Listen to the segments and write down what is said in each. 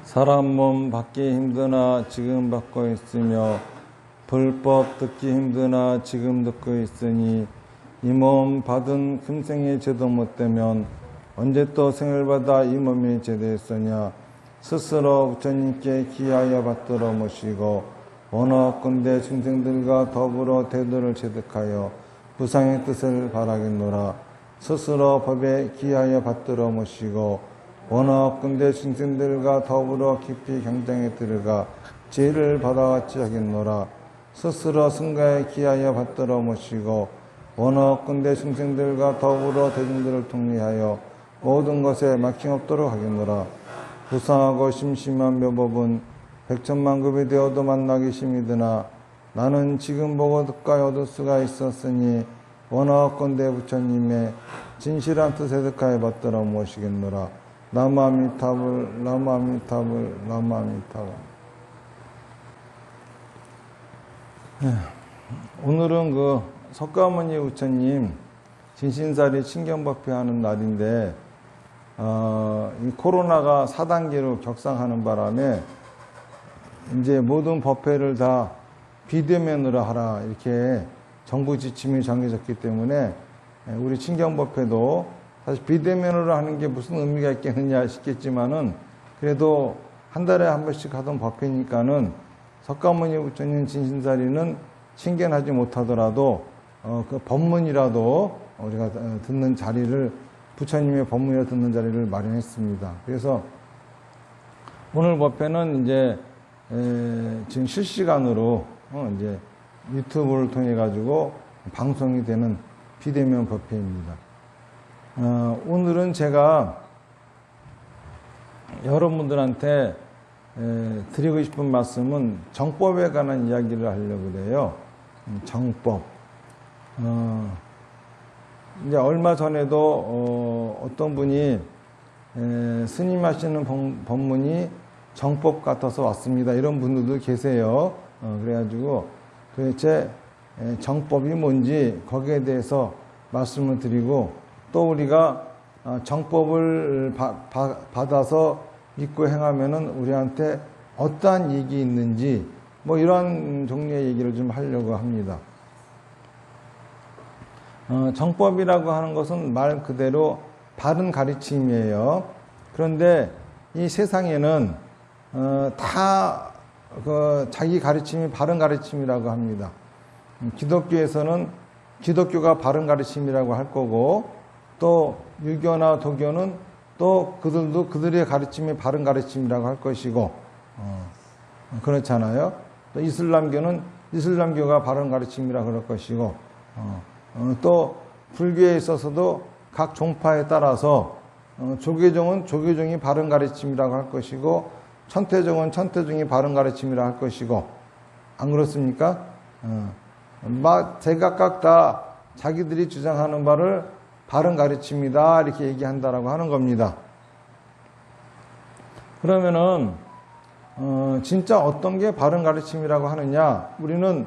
사람 몸 받기 힘드나 지금 받고 있으며 불법 듣기 힘드나 지금 듣고 있으니 이 몸 받은 금생의 제도 못되면 언제 또 생을 받아 이 몸이 제대했으냐. 스스로 부처님께 기하여 받들어 모시고 원하건대 중생들과 더불어 대도를 체득하여 부상의 뜻을 바라겠노라. 스스로 법에 기하여 받들어 모시고 원하건대 중생들과 더불어 깊이 경장에 들어가 죄를 받아왔지 하겠노라. 스스로 승가에 기하여 받들어 모시고 원하건대 중생들과 더불어 대중들을 통리하여 모든 것에 막힘없도록 하겠노라. 부상하고 심심한 묘법은 백천만급이 되어도 만나기 심히드나 나는 지금 보고 듣가에 얻을 수가 있었으니 원하건대 부처님의 진실한 뜻에 득하여 받들어 모시겠노라. 나무아미타불 나무아미타불 나무아미타불. 오늘은 그 석가모니 부처님 진신사리 친경법회하는 날인데 이 코로나가 4단계로 격상하는 바람에 이제 모든 법회를 다 비대면으로 하라 이렇게 정부 지침이 정해졌기 때문에 우리 친경법회도 사실 비대면으로 하는 게 무슨 의미가 있겠느냐 싶겠지만은 그래도 한 달에 한 번씩 하던 법회니까는 석가모니 부처님 진신사리는 친견하지 못하더라도 그 법문이라도 우리가 듣는 자리를 부처님의 법문을 듣는 자리를 마련했습니다. 그래서 오늘 법회는 이제 지금 실시간으로 이제 유튜브를 통해 가지고 방송이 되는 비대면 법회입니다. 오늘은 제가 여러분들한테 드리고 싶은 말씀은 정법에 관한 이야기를 하려고 그래요. 정법. 이제 얼마 전에도 어떤 분이 스님 하시는 법문이 정법 같아서 왔습니다. 이런 분들도 계세요. 그래가지고 도대체 정법이 뭔지 거기에 대해서 말씀을 드리고 또 우리가 정법을 받아서 믿고 행하면은 우리한테 어떠한 이익이 있는지 뭐 이런 종류의 얘기를 좀 하려고 합니다. 정법이라고 하는 것은 말 그대로 바른 가르침이에요. 그런데 이 세상에는 다 자기 가르침이 바른 가르침이라고 합니다. 기독교에서는 기독교가 바른 가르침이라고 할 거고 또 유교나 도교는 또 그들도 그들의 가르침이 바른 가르침이라고 할 것이고 그렇잖아요. 또 이슬람교는 이슬람교가 바른 가르침이라고 그럴 것이고 또 불교에 있어서도 각 종파에 따라서 조계종은 조계종이 바른 가르침이라고 할 것이고 천태종은 천태종이 바른 가르침이라고 할 것이고 안 그렇습니까? 제각각 다 자기들이 주장하는 바를 바른 가르침이다 이렇게 얘기한다라고 하는 겁니다. 그러면은 진짜 어떤 게 바른 가르침이라고 하느냐? 우리는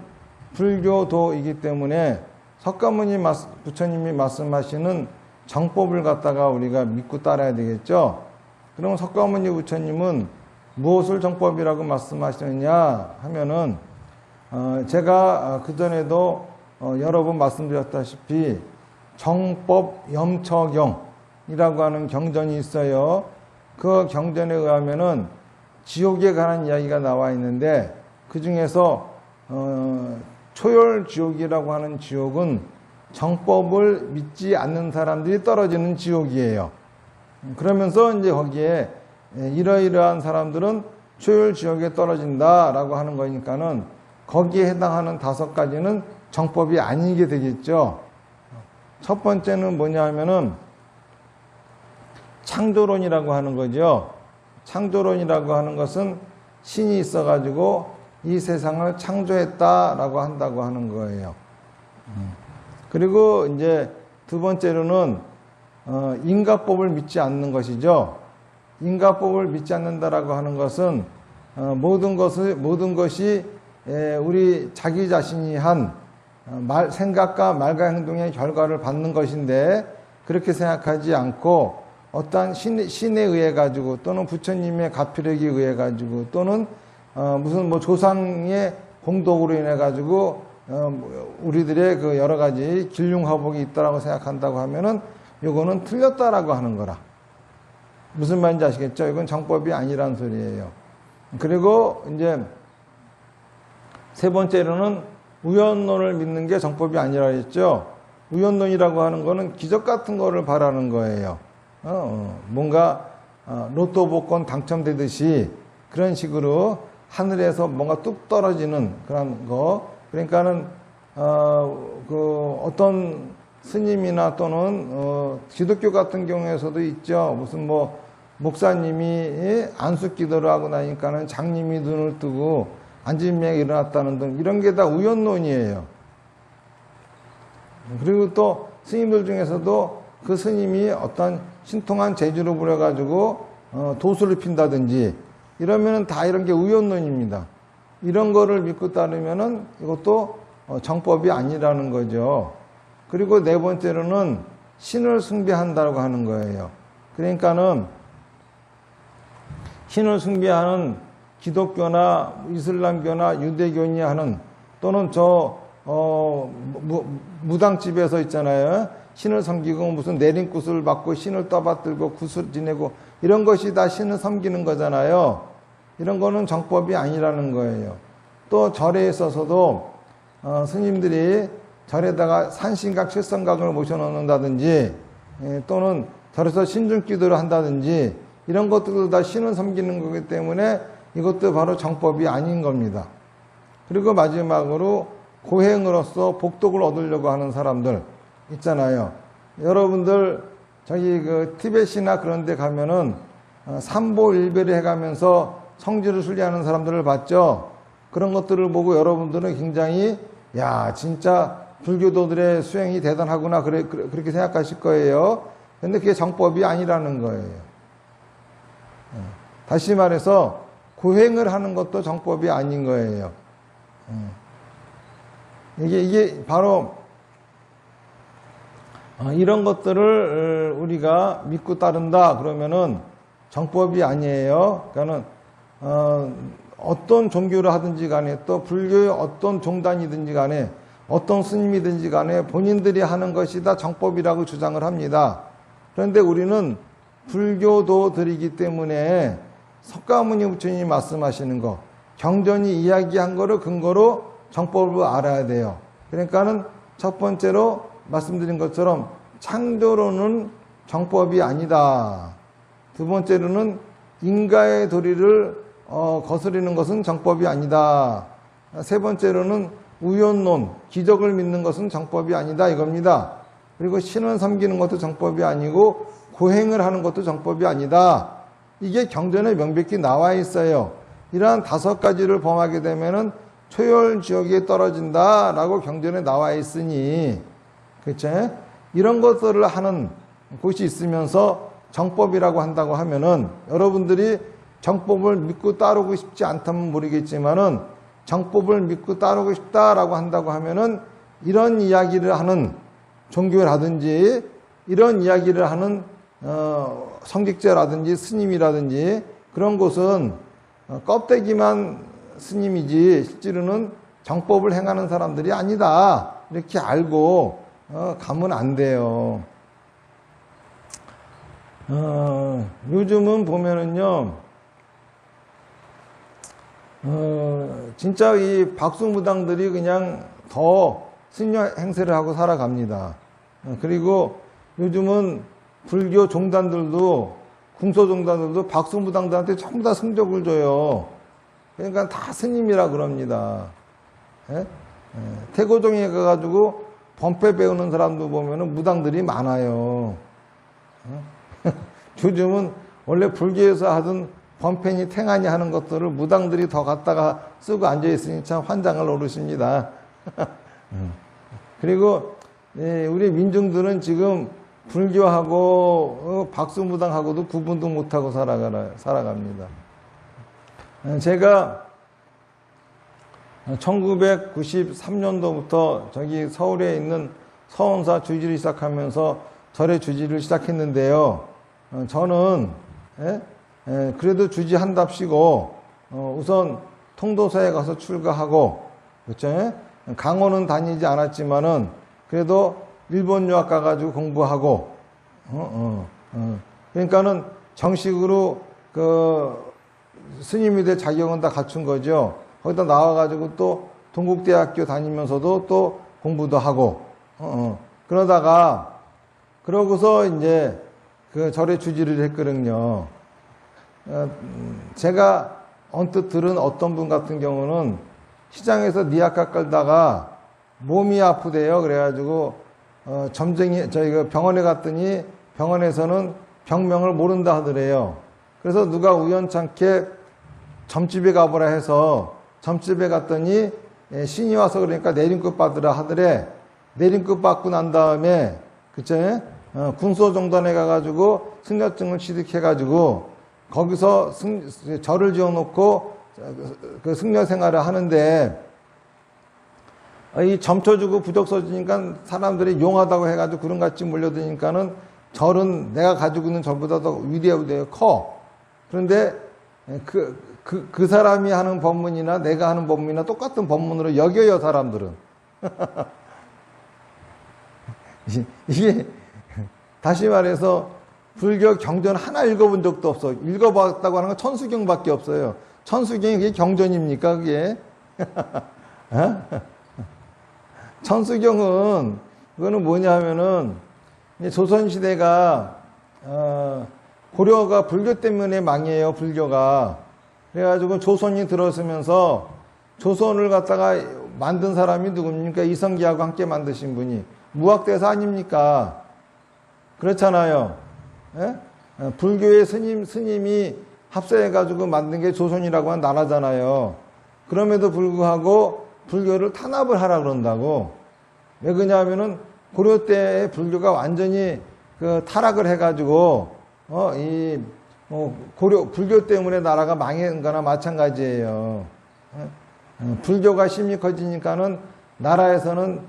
불교도이기 때문에 석가모니 부처님이 말씀하시는 정법을 갖다가 우리가 믿고 따라야 되겠죠. 그러면 석가모니 부처님은 무엇을 정법이라고 말씀하시느냐 하면은 제가 그전에도 여러 번 말씀드렸다시피 정법 염처경이라고 하는 경전이 있어요. 그 경전에 의하면은 지옥에 관한 이야기가 나와 있는데 그 중에서 초열지옥이라고 하는 지옥은 정법을 믿지 않는 사람들이 떨어지는 지옥이에요. 그러면서 이제 거기에 이러이러한 사람들은 초열지옥에 떨어진다라고 하는 거니까는 거기에 해당하는 5가지는 정법이 아니게 되겠죠. 첫 번째는 뭐냐 하면은 창조론이라고 하는 거죠. 창조론이라고 하는 것은 신이 있어가지고 이 세상을 창조했다라고 한다고 하는 거예요. 그리고 이제 두 번째로는 인과법을 믿지 않는 것이죠. 인과법을 믿지 않는다라고 하는 것은 모든 것이 우리 자기 자신이 한 생각과 말과 행동의 결과를 받는 것인데, 그렇게 생각하지 않고 어떠한 신에 의해 가지고, 또는 부처님의 가피력에 의해 가지고, 또는 무슨 뭐 조상의 공덕으로 인해 가지고 우리들의 그 여러 가지 길흉화복이 있다라고 생각한다고 하면은 이거는 틀렸다라고 하는 거라. 무슨 말인지 아시겠죠? 이건 정법이 아니란 소리예요. 그리고 이제 세 번째로는 우연론을 믿는 게 정법이 아니라 했죠. 우연론이라고 하는 거는 기적 같은 거를 바라는 거예요. 뭔가 로또 복권 당첨되듯이 그런 식으로 하늘에서 뭔가 뚝 떨어지는 그런 거. 그러니까는 어떤 스님이나 또는 기독교 같은 경우에서도 있죠. 무슨 뭐 목사님이 안수 기도를 하고 나니까는 장님이 눈을 뜨고 안진맥이 일어났다는 등 이런 게 다 우연론이에요. 그리고 또 스님들 중에서도 그 스님이 어떤 신통한 재주를 부려가지고 도수를 핀다든지 이러면은 다 이런 게 우연론입니다. 이런 거를 믿고 따르면은 이것도 정법이 아니라는 거죠. 그리고 네 번째로는 신을 숭배한다고 하는 거예요. 그러니까는 신을 숭배하는 기독교나 이슬람교나 유대교니 하는, 또는 무당집에서 있잖아요. 신을 섬기고 무슨 내린굿을 받고 신을 떠받들고 굿을 지내고 이런 것이 다 신을 섬기는 거잖아요. 이런 거는 정법이 아니라는 거예요. 또 절에 있어서도 스님들이 절에다가 산신각, 칠성각을 모셔놓는다든지, 또는 절에서 신중기도를 한다든지 이런 것들도 다 신을 섬기는 거기 때문에 이것도 바로 정법이 아닌 겁니다. 그리고 마지막으로 고행으로서 복덕을 얻으려고 하는 사람들 있잖아요. 여러분들 저기 그 티벳이나 그런 데 가면은 삼보일배를 해가면서 성지를 순례하는 사람들을 봤죠. 그런 것들을 보고 여러분들은 굉장히 야 진짜 불교도들의 수행이 대단하구나 그렇게 생각하실 거예요. 근데 그게 정법이 아니라는 거예요. 다시 말해서 고행을 하는 것도 정법이 아닌 거예요. 이게 바로 이런 것들을 우리가 믿고 따른다 그러면은 정법이 아니에요. 그러니까는 어떤 종교를 하든지 간에, 또 불교의 어떤 종단이든지 간에, 어떤 스님이든지 간에 본인들이 하는 것이 다 정법이라고 주장을 합니다. 그런데 우리는 불교도들이기 때문에 석가모니 부처님이 말씀하시는 거, 경전이 이야기한 거를 근거로 정법을 알아야 돼요. 그러니까는 첫 번째로 말씀드린 것처럼 창조론은 정법이 아니다. 두 번째로는 인가의 도리를 거스르는 것은 정법이 아니다. 세 번째로는 우연론, 기적을 믿는 것은 정법이 아니다 이겁니다. 그리고 신을 섬기는 것도 정법이 아니고 고행을 하는 것도 정법이 아니다. 이게 경전에 명백히 나와 있어요. 이러한 5가지를 범하게 되면은 초열지옥에 떨어진다라고 경전에 나와 있으니, 그렇죠? 이런 것들을 하는 곳이 있으면서 정법이라고 한다고 하면은 여러분들이 정법을 믿고 따르고 싶지 않다면 모르겠지만은 정법을 믿고 따르고 싶다라고 한다고 하면은 이런 이야기를 하는 종교라든지 이런 이야기를 하는 성직자라든지 스님이라든지 그런 곳은 껍데기만 스님이지 실제로는 정법을 행하는 사람들이 아니다. 이렇게 알고 가면 안 돼요. 요즘은 보면은요, 진짜 이 박수무당들이 그냥 더 스님 행세를 하고 살아갑니다. 그리고 요즘은 불교 종단들도, 궁서종단들도 박수무당들한테 전부 다 승적을 줘요. 그러니까 다 스님이라 그럽니다. 태고종에 가가지고 범패 배우는 사람도 보면은 무당들이 많아요. 요즘은 원래 불교에서 하던 범패니 탱하니 하는 것들을 무당들이 더 갖다가 쓰고 앉아있으니 참 환장을 오르십니다. 그리고 우리 민중들은 지금 불교하고 박수무당하고도 구분도 못하고 살아갑니다. 제가 1993년도부터 저기 서울에 있는 서원사 주지를 시작하면서 절의 주지를 시작했는데요. 저는 그래도 주지 한답시고 우선 통도사에 가서 출가하고, 그렇죠? 강원은 다니지 않았지만은 그래도 일본 유학 가가지고 공부하고, 그러니까는 정식으로 그 스님이 될 자격은 다 갖춘 거죠. 거기다 나와가지고 또 동국대학교 다니면서도 또 공부도 하고, 그러고서 이제 그 절의 주지를 했거든요. 제가 언뜻 들은 어떤 분 같은 경우는 시장에서 니아카 끌다가 몸이 아프대요. 그래가지고 저희가 병원에 갔더니 병원에서는 병명을 모른다 하더래요. 그래서 누가 우연찮게 점집에 가보라 해서 점집에 갔더니 신이 와서 그러니까 내림급 받으라 하더래. 내림급 받고 난 다음에 그쵸? 군소정단에 가가지고 승려증을 취득해가지고 거기서 절을 지어놓고 그 승려 생활을 하는데, 이 점쳐 주고 부적 써주니까 사람들이 용하다고 해가지고 구름같이 몰려드니까는 절은 내가 가지고 있는 절보다 더 위대하고 커. 그런데 그 사람이 하는 법문이나 내가 하는 법문이나 똑같은 법문으로 여겨요, 사람들은. 이게 다시 말해서 불교 경전 하나 읽어본 적도 없어. 읽어봤다고 하는 건 천수경밖에 없어요. 천수경이 그게 경전입니까, 그게? 천수경은 그거는 뭐냐 하면은 조선시대가 고려가 불교 때문에 망해요, 불교가. 그래가지고 조선이 들어서면서 조선을 갖다가 만든 사람이 누굽니까? 이성기하고 함께 만드신 분이 무학대사 아닙니까? 그렇잖아요. 예? 불교의 스님이 합세해가지고 만든 게 조선이라고 하는 나라잖아요. 그럼에도 불구하고 불교를 탄압을 하라 그런다고. 왜 그러냐면은 고려 때 불교가 완전히 그 타락을 해가지고 불교 때문에 나라가 망한 거나 마찬가지예요. 불교가 심히 커지니까는 나라에서는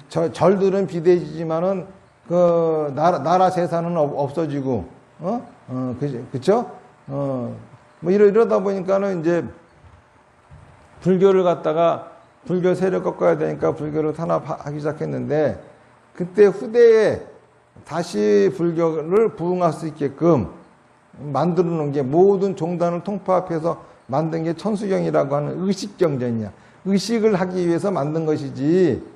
절들은 비대해지지만은 그 나라 재산은 없어지고, 그쵸? 뭐 이러다 보니까는 이제 불교를 갖다가 불교 세력 꺾어야 되니까 불교를 탄압하기 시작했는데, 그때 후대에 다시 불교를 부흥할 수 있게끔 만들어 놓은 게 모든 종단을 통합해서 만든 게 천수경이라고 하는 의식경전이야. 의식을 하기 위해서 만든 것이지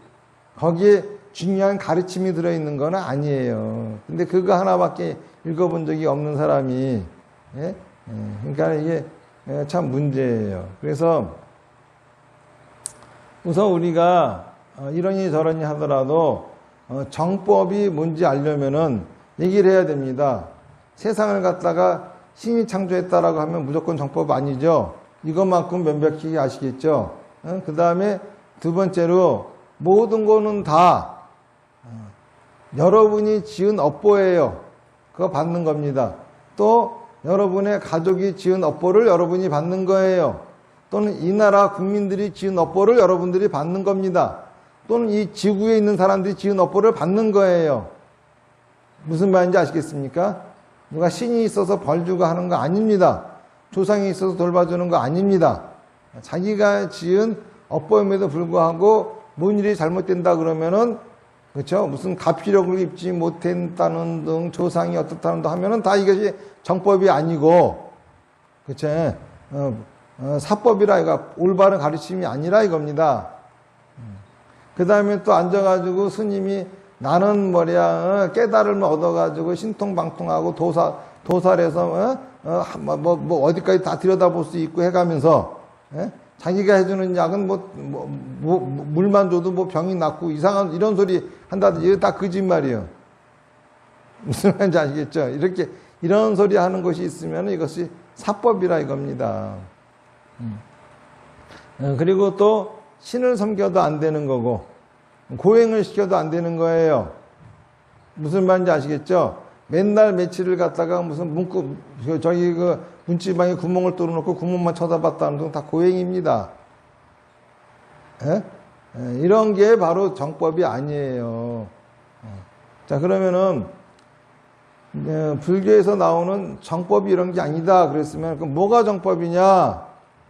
거기에 중요한 가르침이 들어있는 건 아니에요. 근데 그거 하나밖에 읽어본 적이 없는 사람이, 그러니까 이게 참 문제예요. 그래서 우선 우리가 이러니 저러니 하더라도 정법이 뭔지 알려면은 얘기를 해야 됩니다. 세상을 갖다가 신이 창조했다라고 하면 무조건 정법 아니죠. 이것만큼 명백히 아시겠죠. 그 다음에 두 번째로 모든 거는 다 여러분이 지은 업보예요. 그거 받는 겁니다. 또 여러분의 가족이 지은 업보를 여러분이 받는 거예요. 또는 이 나라 국민들이 지은 업보를 여러분들이 받는 겁니다. 또는 이 지구에 있는 사람들이 지은 업보를 받는 거예요. 무슨 말인지 아시겠습니까? 누가 신이 있어서 벌 주고 하는 거 아닙니다. 조상이 있어서 돌봐주는 거 아닙니다. 자기가 지은 업보임에도 불구하고 뭔 일이 잘못된다 그러면은, 그렇죠? 무슨 가피력을 입지 못했다는 등 조상이 어떻다는 등 하면은 다 이것이 정법이 아니고, 그렇죠? 사법이라 이거 올바른 가르침이 아니라 이겁니다. 그 다음에 또 앉아가지고 스님이 나는 뭐냐 깨달음을 얻어가지고 신통방통하고 도살해서 뭐 어디까지 다 들여다볼 수 있고 해가면서 자기가 해주는 약은 물만 줘도 뭐 병이 낫고 이상한 이런 소리 한다든지 이거 다 거짓말이에요. 무슨 말인지 아시겠죠? 이런 소리 하는 것이 있으면 이것이 사법이라 이겁니다. 그리고 또 신을 섬겨도 안 되는 거고 고행을 시켜도 안 되는 거예요. 무슨 말인지 아시겠죠? 맨날 며칠을 갖다가 무슨 문지방에 구멍을 뚫어놓고 구멍만 쳐다봤다는 등 다 고행입니다. 예? 이런 게 바로 정법이 아니에요. 자, 그러면은 불교에서 나오는 정법이 이런 게 아니다 그랬으면 그럼 뭐가 정법이냐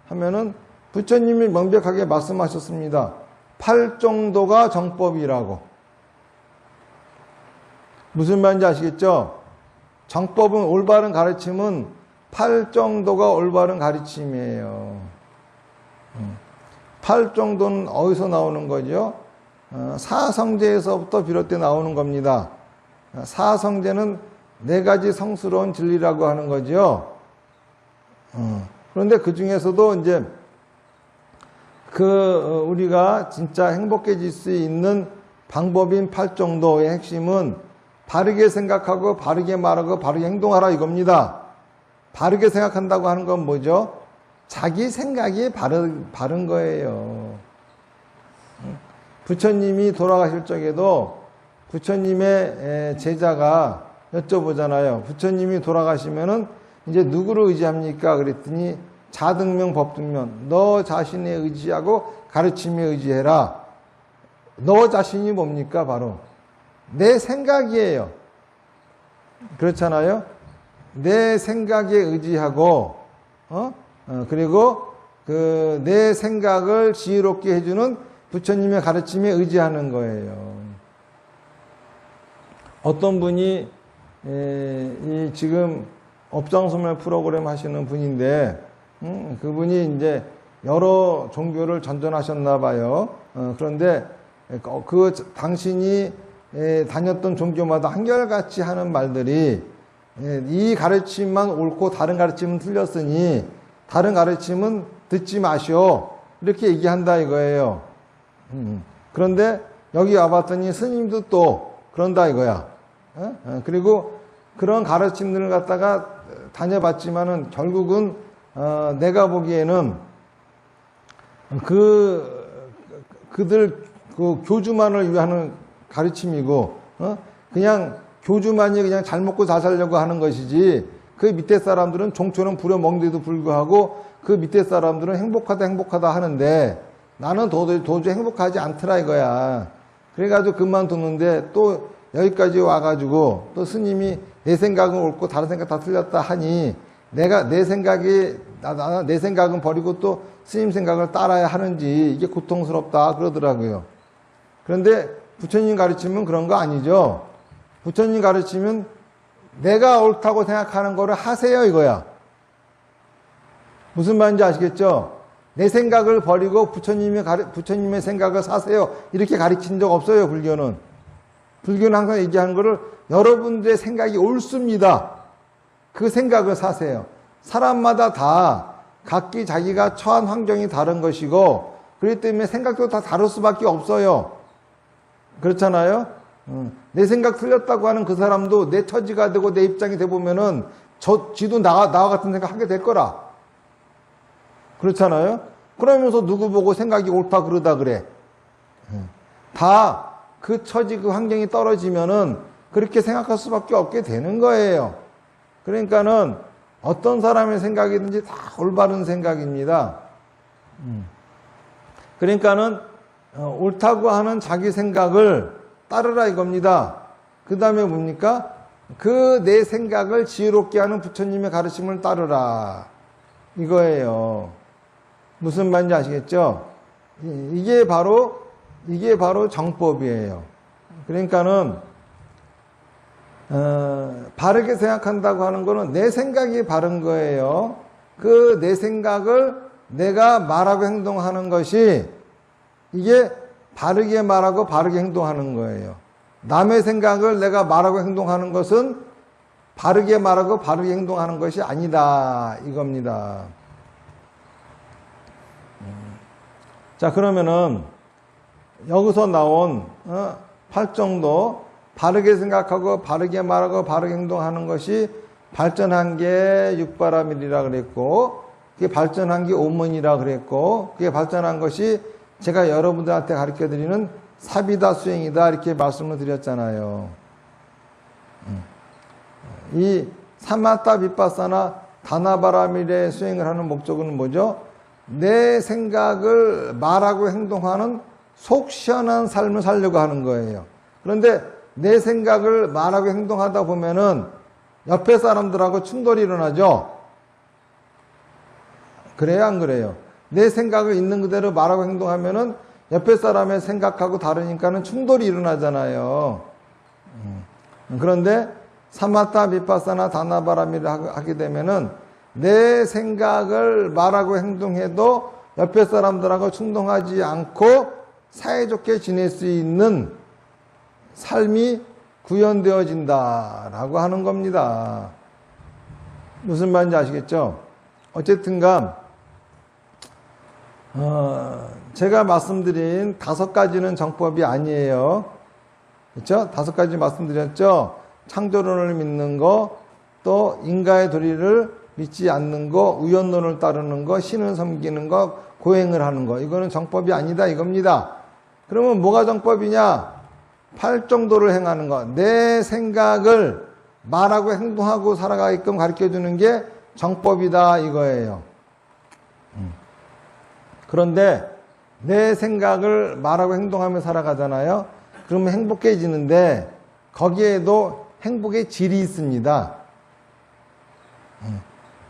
하면은 부처님이 명백하게 말씀하셨습니다. 팔정도가 정법이라고. 무슨 말인지 아시겠죠? 정법은 올바른 가르침은 팔정도가 올바른 가르침이에요. 팔정도는 어디서 나오는 거죠? 사성제에서부터 비롯돼 나오는 겁니다. 사성제는 네 가지 성스러운 진리라고 하는 거죠. 그런데 그 중에서도 이제 우리가 진짜 행복해질 수 있는 방법인 팔정도의 핵심은 바르게 생각하고 바르게 말하고 바르게 행동하라 이겁니다. 바르게 생각한다고 하는 건 뭐죠? 자기 생각이 바른 거예요. 부처님이 돌아가실 적에도 부처님의 제자가 여쭤보잖아요. 부처님이 돌아가시면은 이제 누구를 의지합니까? 그랬더니 자등명 법등명, 너 자신에 의지하고 가르침에 의지해라. 너 자신이 뭡니까? 바로 내 생각이에요. 그렇잖아요. 내 생각에 의지하고 그리고 내 생각을 지혜롭게 해주는 부처님의 가르침에 의지하는 거예요. 어떤 분이 지금 업장소멸 프로그램 하시는 분인데 그분이 이제 여러 종교를 전전하셨나 봐요. 그런데 당신이 다녔던 종교마다 한결같이 하는 말들이 이 가르침만 옳고 다른 가르침은 틀렸으니 다른 가르침은 듣지 마시오. 이렇게 얘기한다 이거예요. 그런데 여기 와봤더니 스님도 또 그런다 이거야. 그리고 그런 가르침들을 갖다가 다녀봤지만은 결국은 내가 보기에는 그들 교주만을 위하는 가르침이고 그냥 교주만이 그냥 잘 먹고 잘 살려고 하는 것이지 그 밑에 사람들은 종처럼 부려먹는데도 불구하고 그 밑에 사람들은 행복하다 하는데 나는 도저히 행복하지 않더라 이거야. 그래가지고 그만뒀는데 또 여기까지 와가지고 또 스님이 내 생각은 옳고 다른 생각 다 틀렸다 하니 내가 내 생각은 버리고 또 스님 생각을 따라야 하는지 이게 고통스럽다 그러더라고요. 그런데 부처님 가르침은 그런 거 아니죠. 부처님 가르침은 내가 옳다고 생각하는 거를 하세요 이거야. 무슨 말인지 아시겠죠? 내 생각을 버리고 부처님의 생각을 사세요. 이렇게 가르친 적 없어요, 불교는. 불교는 항상 얘기하는 거를 여러분들의 생각이 옳습니다. 그 생각을 사세요. 사람마다 다 각기 자기가 처한 환경이 다른 것이고 그렇기 때문에 생각도 다 다를 수밖에 없어요. 그렇잖아요? 내 생각 틀렸다고 하는 그 사람도 내 처지가 되고 내 입장이 돼보면은 지도 나와 같은 생각 하게 될 거라. 그렇잖아요? 그러면서 누구 보고 생각이 옳다 그러다 그래. 다 그 처지 그 환경이 떨어지면은 그렇게 생각할 수밖에 없게 되는 거예요. 그러니까는 어떤 사람의 생각이든지 다 올바른 생각입니다. 그러니까는 옳다고 하는 자기 생각을 따르라 이겁니다. 그 다음에 뭡니까? 그 내 생각을 지혜롭게 하는 부처님의 가르침을 따르라 이거예요. 무슨 말인지 아시겠죠? 이게 바로 정법이에요. 그러니까는 바르게 생각한다고 하는 거는 내 생각이 바른 거예요. 그 내 생각을 내가 말하고 행동하는 것이 이게 바르게 말하고 바르게 행동하는 거예요. 남의 생각을 내가 말하고 행동하는 것은 바르게 말하고 바르게 행동하는 것이 아니다 이겁니다. 자, 그러면은 여기서 나온 팔정도 바르게 생각하고 바르게 말하고 바르게 행동하는 것이 발전한 게 육바라밀이라 그랬고 그게 발전한 게 오문이라 그랬고 그게 발전한 것이 제가 여러분들한테 가르쳐드리는 사비다 수행이다 이렇게 말씀을 드렸잖아요. 이 사마타 비파사나 다나바라밀의 수행을 하는 목적은 뭐죠? 내 생각을 말하고 행동하는 속 시원한 삶을 살려고 하는 거예요. 그런데 내 생각을 말하고 행동하다 보면은 옆에 사람들하고 충돌이 일어나죠? 그래요, 안 그래요? 내 생각을 있는 그대로 말하고 행동하면은 옆에 사람의 생각하고 다르니까는 충돌이 일어나잖아요. 그런데 사마타, 비파사나, 다나바라밀을 하게 되면은 내 생각을 말하고 행동해도 옆에 사람들하고 충동하지 않고 사이좋게 지낼 수 있는 삶이 구현되어진다라고 하는 겁니다. 무슨 말인지 아시겠죠? 어쨌든간 제가 말씀드린 5가지는 정법이 아니에요. 그렇죠? 5가지 말씀드렸죠? 창조론을 믿는 거, 또 인가의 도리를 믿지 않는 거, 우연론을 따르는 거, 신을 섬기는 거, 고행을 하는 거. 이거는 정법이 아니다 이겁니다. 그러면 뭐가 정법이냐? 8정도를 행하는 거. 내 생각을 말하고 행동하고 살아가게끔 가르쳐주는 게 정법이다 이거예요. 그런데 내 생각을 말하고 행동하며 살아가잖아요. 그러면 행복해지는데 거기에도 행복의 질이 있습니다.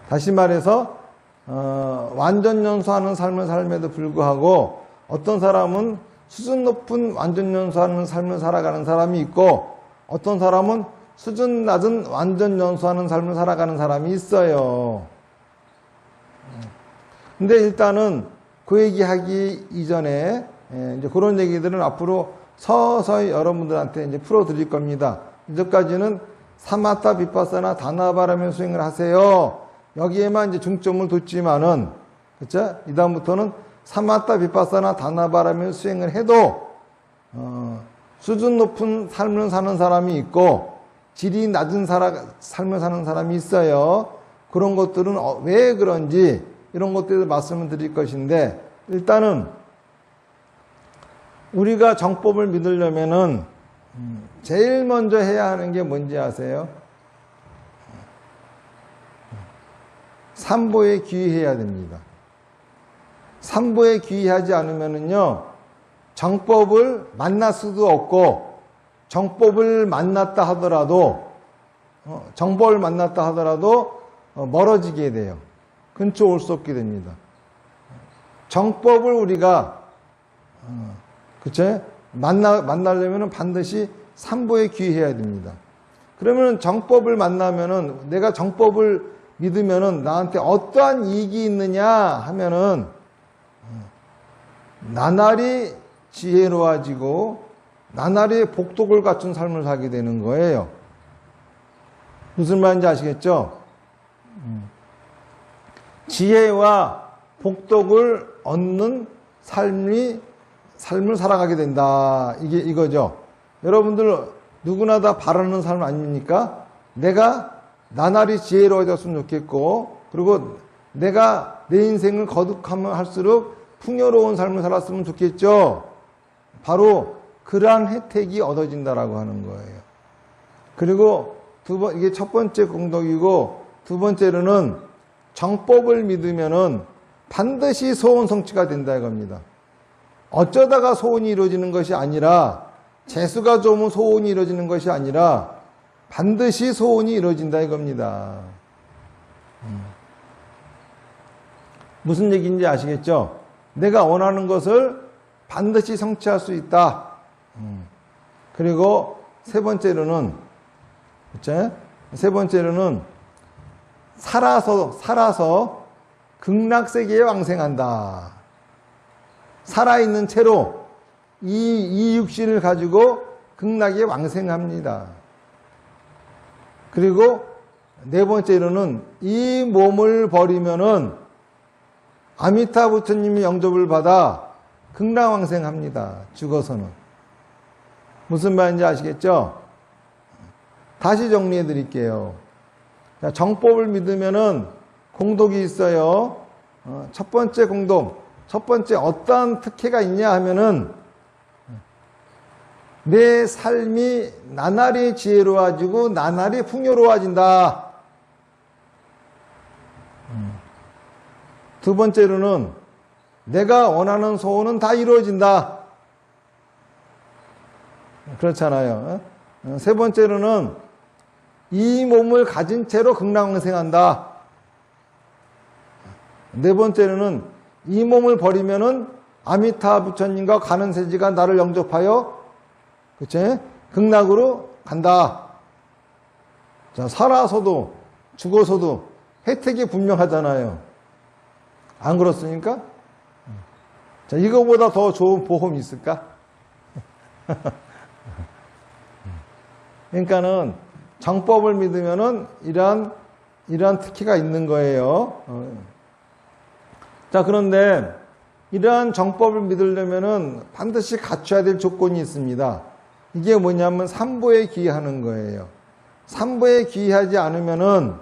다시 말해서 완전연수하는 삶을 삶에도 불구하고 어떤 사람은 수준 높은 완전연수하는 삶을 살아가는 사람이 있고 어떤 사람은 수준 낮은 완전연수하는 삶을 살아가는 사람이 있어요. 근데 일단은 그 얘기하기 이전에 이제 그런 얘기들은 앞으로 서서히 여러분들한테 이제 풀어드릴 겁니다. 이제까지는 사마타, 비파사나, 다나바라밀 수행을 하세요. 여기에만 이제 중점을 뒀지만은, 그쵸? 이 다음부터는 사마타, 비파사나, 다나바라밀 수행을 해도 수준 높은 삶을 사는 사람이 있고 질이 낮은 삶을 사는 사람이 있어요. 그런 것들은 왜 그런지 이런 것들을 말씀을 드릴 것인데, 일단은 우리가 정법을 믿으려면은 제일 먼저 해야 하는 게 뭔지 아세요? 삼보에 귀의해야 됩니다. 삼보에 귀의하지 않으면은요, 정법을 만날 수도 없고, 정법을 만났다 하더라도, 멀어지게 돼요. 근처 올 수 없게 됩니다. 정법을 우리가, 그쵸? 만나려면 반드시 삼보에 귀의해야 됩니다. 그러면 정법을 만나면은, 내가 정법을 믿으면은 나한테 어떠한 이익이 있느냐 하면은, 나날이 지혜로워지고, 나날이 복덕을 갖춘 삶을 살게 되는 거예요. 무슨 말인지 아시겠죠? 지혜와 복덕을 얻는 삶을 살아가게 된다. 이거죠. 여러분들 누구나 다 바라는 삶 아닙니까? 내가 나날이 지혜로워졌으면 좋겠고, 그리고 내가 내 인생을 거듭하면 할수록 풍요로운 삶을 살았으면 좋겠죠. 바로 그러한 혜택이 얻어진다라고 하는 거예요. 그리고 이게 첫 번째 공덕이고, 두 번째로는 정법을 믿으면은 반드시 소원 성취가 된다 이겁니다. 어쩌다가 소원이 이루어지는 것이 아니라, 재수가 좋으면 소원이 이루어지는 것이 아니라 반드시 소원이 이루어진다 이겁니다. 무슨 얘기인지 아시겠죠? 내가 원하는 것을 반드시 성취할 수 있다. 그리고 세 번째로는 살아서 극락세계에 왕생한다. 살아있는 채로 이 육신을 가지고 극락에 왕생합니다. 그리고 네 번째로는 이 몸을 버리면은 아미타 부처님이 영접을 받아 극락 왕생합니다. 죽어서는. 무슨 말인지 아시겠죠? 다시 정리해 드릴게요. 정법을 믿으면은 공덕이 있어요. 첫 번째 공덕, 첫 번째 어떠한 특혜가 있냐 하면은 내 삶이 나날이 지혜로워지고 나날이 풍요로워진다. 두 번째로는 내가 원하는 소원은 다 이루어진다. 그렇잖아요. 세 번째로는 이 몸을 가진 채로 극락왕생한다. 네 번째로는 이 몸을 버리면은 아미타 부처님과 관원세지가 나를 영접하여 그치? 극락으로 간다. 자, 살아서도 죽어서도 혜택이 분명하잖아요. 안 그렇습니까? 자, 이거보다 더 좋은 보험이 있을까? 그러니까는 정법을 믿으면은 이러한 특혜가 있는 거예요. 자, 그런데 이러한 정법을 믿으려면은 반드시 갖춰야 될 조건이 있습니다. 이게 뭐냐면 삼보에 귀의하는 거예요. 삼보에 귀의하지 않으면은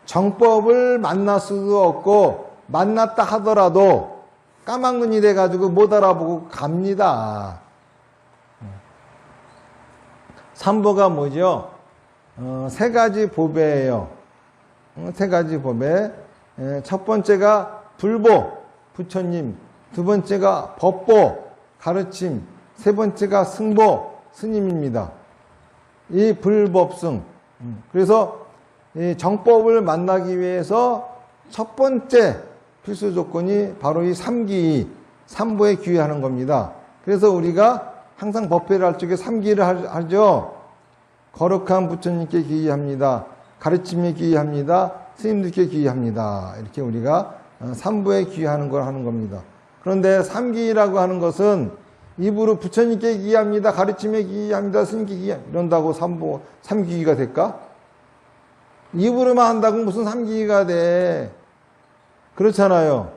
정법을 만날 수도 없고 만났다 하더라도 까막눈이 돼가지고 못 알아보고 갑니다. 삼보가 뭐죠? 세 가지 보배예요. 세 가지 보배. 첫 번째가 불보, 부처님. 두 번째가 법보, 가르침. 세 번째가 승보, 스님입니다. 이 불법승. 그래서 이 정법을 만나기 위해서 첫 번째 필수 조건이 바로 이 삼귀, 삼보에 귀의하는 겁니다. 그래서 우리가 항상 법회를 할 적에 삼귀를 하죠. 거룩한 부처님께 귀의합니다. 가르침에 귀의합니다. 스님들께 귀의합니다. 이렇게 우리가 삼보에 귀의하는 걸 하는 겁니다. 그런데 삼귀라고 하는 것은 입으로 부처님께 귀의합니다. 가르침에 귀의합니다. 스님께 귀의합니다. 이런다고 삼귀가 될까? 입으로만 한다고 무슨 삼귀가 돼? 그렇잖아요.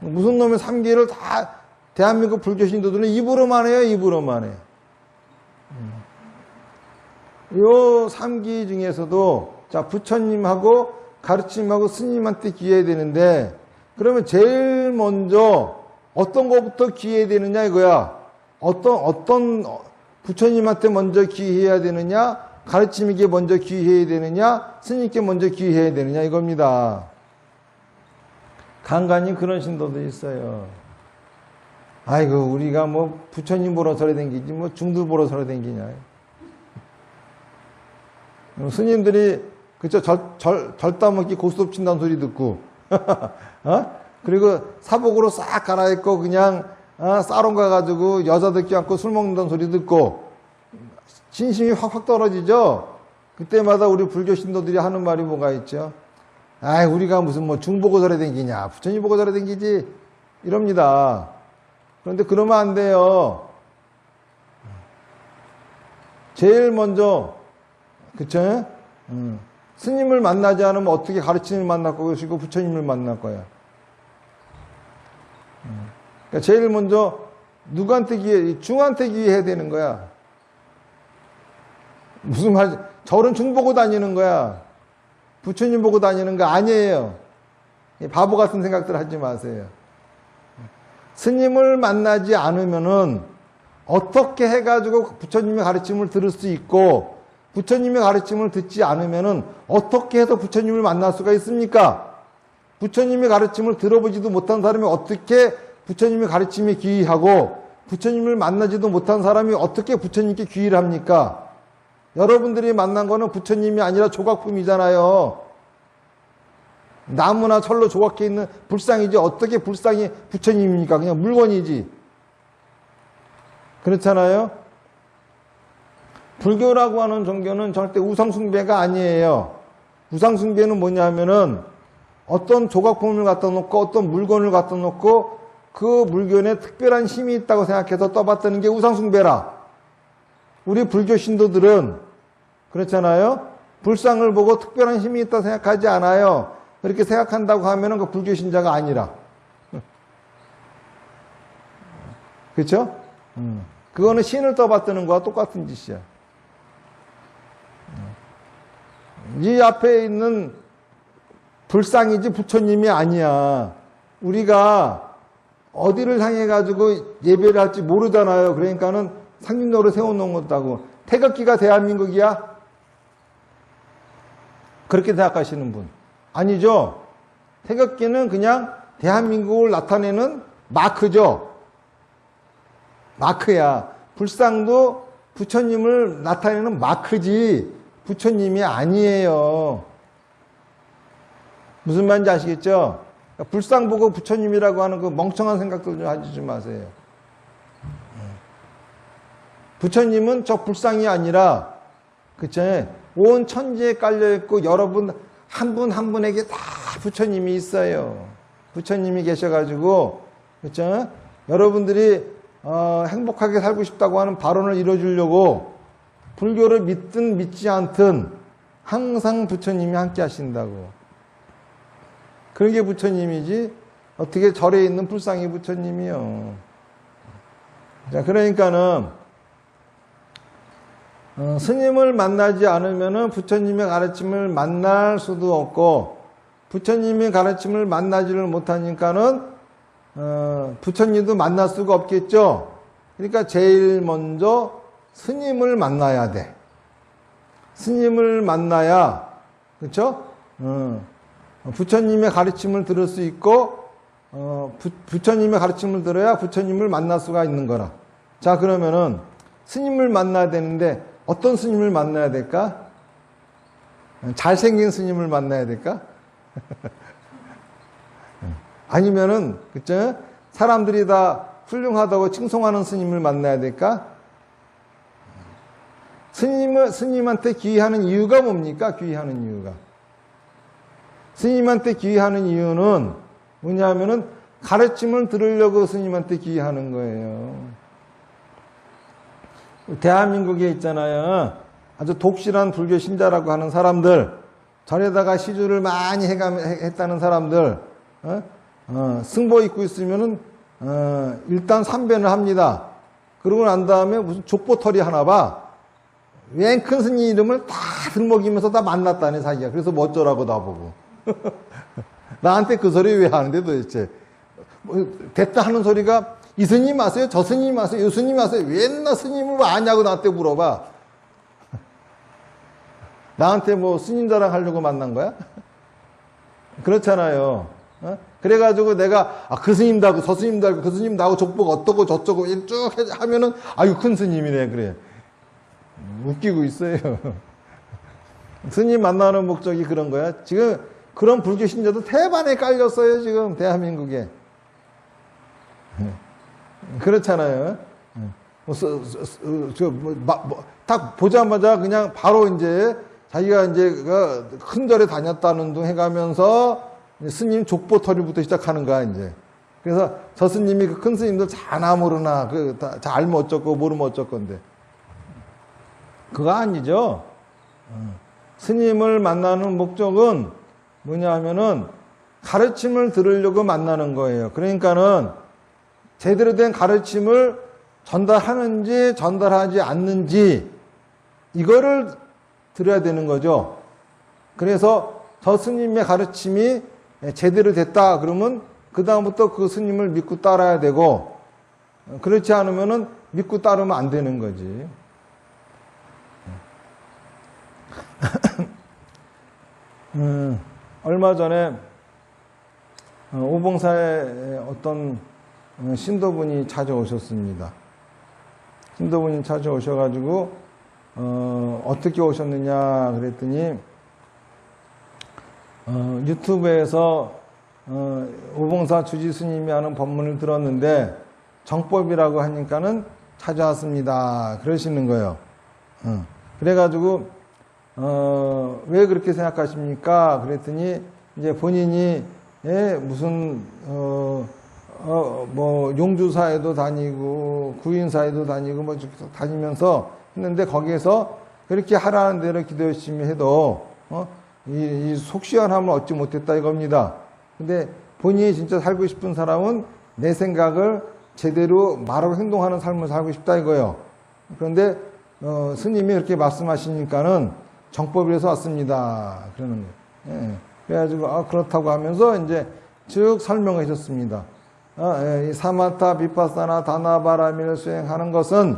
무슨 놈의 삼귀를 다 대한민국 불교 신도들은 입으로만 해요. 입으로만 해. 요 삼귀 중에서도 자 부처님하고 가르침하고 스님한테 귀해야 되는데 그러면 제일 먼저 어떤 것부터 귀해야 되느냐 이거야. 어떤 부처님한테 먼저 귀해야 되느냐, 가르침에게 먼저 귀해야 되느냐, 스님께 먼저 귀해야 되느냐 이겁니다. 간간히 그런 신도도 있어요. 아이고 우리가 뭐 부처님 보러 설에 댕기지 뭐 중들 보러 설에 댕기냐. 스님들이 그쵸 절 따먹기 고스톱 친다는 소리 듣고 그리고 사복으로 싹 갈아입고 그냥 사롱 가가지고 여자들 껴안고 술 먹는다는 소리 듣고 진심이 확 떨어지죠. 그때마다 우리 불교 신도들이 하는 말이 뭐가 있죠. 아이 우리가 무슨 뭐 중 보고 설에 댕기냐, 부처님 보고 설에 댕기지 이럽니다. 그런데 그러면 안 돼요. 제일 먼저 그쵸? 스님을 만나지 않으면 어떻게 가르침을 만날 것이고 부처님을 만날 거야. 그러니까 제일 먼저 누구한테 기회, 중한테 기회해야 되는 거야. 무슨 말이지? 절은 중 보고 다니는 거야. 부처님 보고 다니는 거 아니에요. 바보 같은 생각들 하지 마세요. 스님을 만나지 않으면은 어떻게 해가지고 부처님의 가르침을 들을 수 있고 부처님의 가르침을 듣지 않으면은 어떻게 해서 부처님을 만날 수가 있습니까? 부처님의 가르침을 들어보지도 못한 사람이 어떻게 부처님의 가르침에 귀의하고 부처님을 만나지도 못한 사람이 어떻게 부처님께 귀의를 합니까? 여러분들이 만난 거는 부처님이 아니라 조각품이잖아요. 나무나 철로 조각해 있는 불상이지 어떻게 불상이 부처님입니까? 그냥 물건이지. 그렇잖아요? 불교라고 하는 종교는 절대 우상숭배가 아니에요. 우상숭배는 뭐냐면은 어떤 조각품을 갖다 놓고 어떤 물건을 갖다 놓고 그 물건에 특별한 힘이 있다고 생각해서 떠받드는 게 우상숭배라. 우리 불교 신도들은 그렇잖아요. 불상을 보고 특별한 힘이 있다고 생각하지 않아요. 그렇게 생각한다고 하면은 그 불교 신자가 아니라. 그렇죠? 그거는 신을 떠받드는 거와 똑같은 짓이야. 이 앞에 있는 불상이지 부처님이 아니야. 우리가 어디를 향해 가지고 예배를 할지 모르잖아요. 그러니까는 상징적으로 세워놓은 것다고. 태극기가 대한민국이야? 그렇게 생각하시는 분 아니죠. 태극기는 그냥 대한민국을 나타내는 마크죠. 마크야. 불상도 부처님을 나타내는 마크지 부처님이 아니에요. 무슨 말인지 아시겠죠? 불상 보고 부처님이라고 하는 그 멍청한 생각들 좀 하지 마세요. 부처님은 저 불상이 아니라 그쵸? 온 천지에 깔려있고 여러분 한 분 한 분에게 다 부처님이 있어요. 부처님이 계셔가지고 그쵸? 여러분들이 행복하게 살고 싶다고 하는 발언을 이뤄주려고 불교를 믿든 믿지 않든 항상 부처님이 함께 하신다고. 그런 게 부처님이지 어떻게 절에 있는 불상이 부처님이요. 자, 그러니까는 스님을 만나지 않으면은 부처님의 가르침을 만날 수도 없고 부처님의 가르침을 만나지를 못하니까는 부처님도 만날 수가 없겠죠. 그러니까 제일 먼저 스님을 만나야 돼. 스님을 만나야 그렇죠? 부처님의 가르침을 들을 수 있고 부처님의 가르침을 들어야 부처님을 만날 수가 있는 거라. 자, 그러면은 스님을 만나야 되는데 어떤 스님을 만나야 될까? 잘생긴 스님을 만나야 될까? 아니면은 그쵸? 사람들이 다 훌륭하다고 칭송하는 스님을 만나야 될까? 스님한테 귀의하는 이유가 뭡니까? 귀의하는 이유가. 스님한테 귀의하는 이유는 뭐냐면은 가르침을 들으려고 스님한테 귀의하는 거예요. 대한민국에 있잖아요. 아주 독실한 불교 신자라고 하는 사람들, 절에다가 시주를 많이 했다는 사람들, 승보 입고 있으면은 일단 삼변을 합니다. 그러고 난 다음에 무슨 족보털이 하나 봐. 웬 큰 스님 이름을 다 들먹이면서 다 만났다네 자기가. 그래서 뭐 어쩌라고 나보고. 나한테 그 소리 왜 하는데 도대체. 됐다 하는 소리가 이 스님 아세요? 저 스님 아세요? 이 스님 아세요? 왜 나 스님을 아냐고 나한테 물어봐. 나한테 뭐 스님 자랑 하려고 만난 거야? 그렇잖아요. 그래가지고 내가 그 스님도 하고 저 스님도 하고 그 스님도 하고 족보가 어떠고 저쩌고 쭉 하면은 아유 큰 스님이네 그래. 웃기고 있어요. 스님 만나는 목적이 그런 거야. 지금 그런 불교 신자도 대반에 깔렸어요 지금 대한민국에. 그렇잖아요. 딱 보자마자 그냥 바로 이제 자기가 이제 큰 절에 다녔다는 둥 해가면서 스님 족보털이부터 시작하는 거야 이제. 그래서 저 스님이 그 큰 스님들 자나 모르나 잘 알면 어쩌고 모르면 어쩔 건데 그거 아니죠. 스님을 만나는 목적은 뭐냐 하면은 가르침을 들으려고 만나는 거예요. 그러니까는 제대로 된 가르침을 전달하는지 전달하지 않는지 이거를 들어야 되는 거죠. 그래서 저 스님의 가르침이 제대로 됐다 그러면 그 다음부터 그 스님을 믿고 따라야 되고 그렇지 않으면은 믿고 따르면 안 되는 거지. 얼마 전에 오봉사에 어떤 신도분이 찾아오셨습니다. 신도분이 찾아오셔가지고 어떻게 오셨느냐 그랬더니 유튜브에서 오봉사 주지스님이 하는 법문을 들었는데 정법이라고 하니까는 찾아왔습니다. 그러시는 거예요. 그래가지고 왜 그렇게 생각하십니까? 그랬더니 이제 본인이 무슨 뭐 용주사에도 다니고 구인사에도 다니고 뭐 다니면서 했는데 거기에서 그렇게 하라는 대로 기도 열심히 해도 이 속시원함을 얻지 못했다 이겁니다. 근데 본인이 진짜 살고 싶은 사람은 내 생각을 제대로 말하고 행동하는 삶을 살고 싶다 이거예요. 그런데 스님이 이렇게 말씀하시니까는 정법에서 왔습니다. 그러는 거예요. 예. 그래가지고 그렇다고 하면서 이제 쭉 설명을 하셨습니다. 이 사마타 비파사나 다나바라미를 수행하는 것은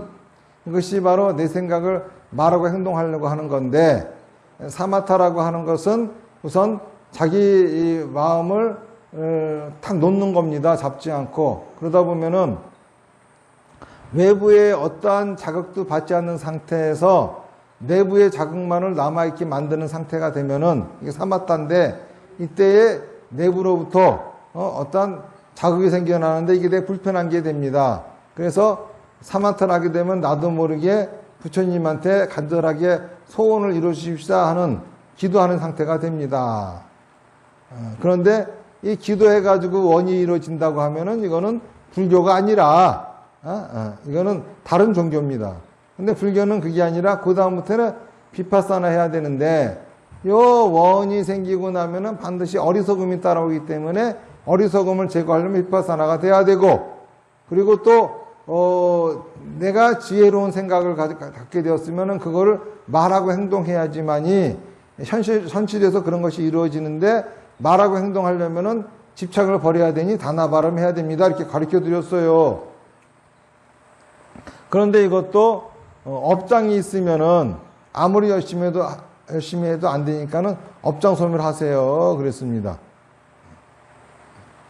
이것이 바로 내 생각을 말하고 행동하려고 하는 건데 사마타라고 하는 것은 우선 자기 이 마음을 탁 놓는 겁니다. 잡지 않고. 그러다 보면은 외부의 어떠한 자극도 받지 않는 상태에서 내부의 자극만을 남아있게 만드는 상태가 되면은 이게 사마타인데, 이때에 내부로부터 어떠한 자극이 생겨나는데 이게 되게 불편한 게 됩니다. 그래서 사마타를 하게 되면 나도 모르게 부처님한테 간절하게 소원을 이루어 주십시다 하는 기도하는 상태가 됩니다. 그런데 이 기도해가지고 원이 이루어진다고 하면은 이거는 불교가 아니라 이거는 다른 종교입니다. 근데 불교는 그게 아니라 그 다음부터는 비파사나 해야 되는데, 요 원이 생기고 나면은 반드시 어리석음이 따라오기 때문에 어리석음을 제거하려면 비파사나가 돼야 되고, 그리고 또 내가 지혜로운 생각을 갖게 되었으면은 그거를 말하고 행동해야지만이 현실에서 그런 것이 이루어지는데, 말하고 행동하려면은 집착을 버려야 되니 다나 발음해야 됩니다. 이렇게 가르쳐 드렸어요. 그런데 이것도 업장이 있으면은 아무리 열심히 해도 안 되니까는 업장 소멸하세요. 그랬습니다.